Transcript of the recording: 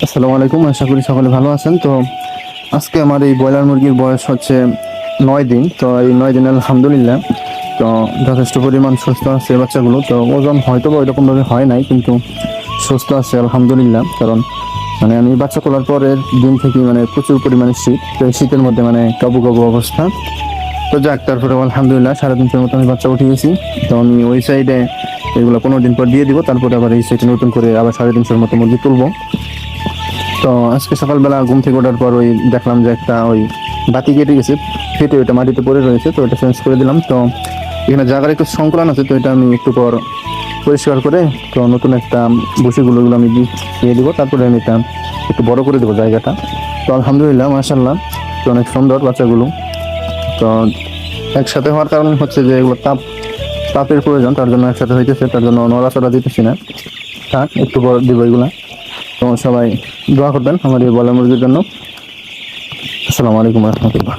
আসসালামু আলাইকুম, আশা করি সকলে ভালো আছেন। তো আজকে আমার এই ব্রয়লার মুরগির বয়স হচ্ছে 9 দিন। তো এই 9 দিন আলহামদুলিল্লাহ তো যথেষ্ট পরিমাণ সুস্থ আছে বাচ্চাগুলো। তো ওজন হয়তো বা ওইরকমভাবে হয় নাই, কিন্তু সুস্থ আছে আলহামদুলিল্লাহ। কারণ আমি বাচ্চা তোলার পরের দিন থেকে প্রচুর পরিমাণে শীত, তো এই শীতের মধ্যে কাবু কাবু অবস্থা। তো যাক, তারপরে আলহামদুলিল্লাহ 3.5 মতো আমি বাচ্চা উঠিয়েছি। তো আমি ওই সাইডে এগুলো 15 দিন পর দিয়ে দিব, তারপরে আবার এই সাইডে নতুন করে আবার 3.5 মতো মুরগি তুলবো। তো আজকে সকালবেলা ঘুম থেকে ওঠার পর ওই দেখলাম যে একটা ওই বাতি কেটে গেছে, ফেটে ওইটা মাটিতে পড়ে রয়েছে। তো ওটা চেঞ্জ করে দিলাম। তো এখানে জায়গার একটু সংকুলন আছে, তো এটা আমি একটু পর পরিষ্কার করে তো নতুন একটা বসিগুলো আমি দিয়ে দিব। তারপরে আমি এটা একটু বড় করে দেবো জায়গাটা। তো আলহামদুলিল্লাহ মাশাআল্লাহ, তো অনেক সুন্দর বাচ্চাগুলো। তো একসাথে হওয়ার কারণ হচ্ছে যে এগুলো তাপের প্রয়োজন, তার জন্য একসাথে হইতেছে, তার জন্য নড়াচড়া দিতেছি না। থাক, একটু বড় দিব এগুলা। তো সবাই দোয়া করবেন আমার এই ব্রয়লার মুরগির জন্য। আসসালামু আলাইকুম রহমতুল্লাহ।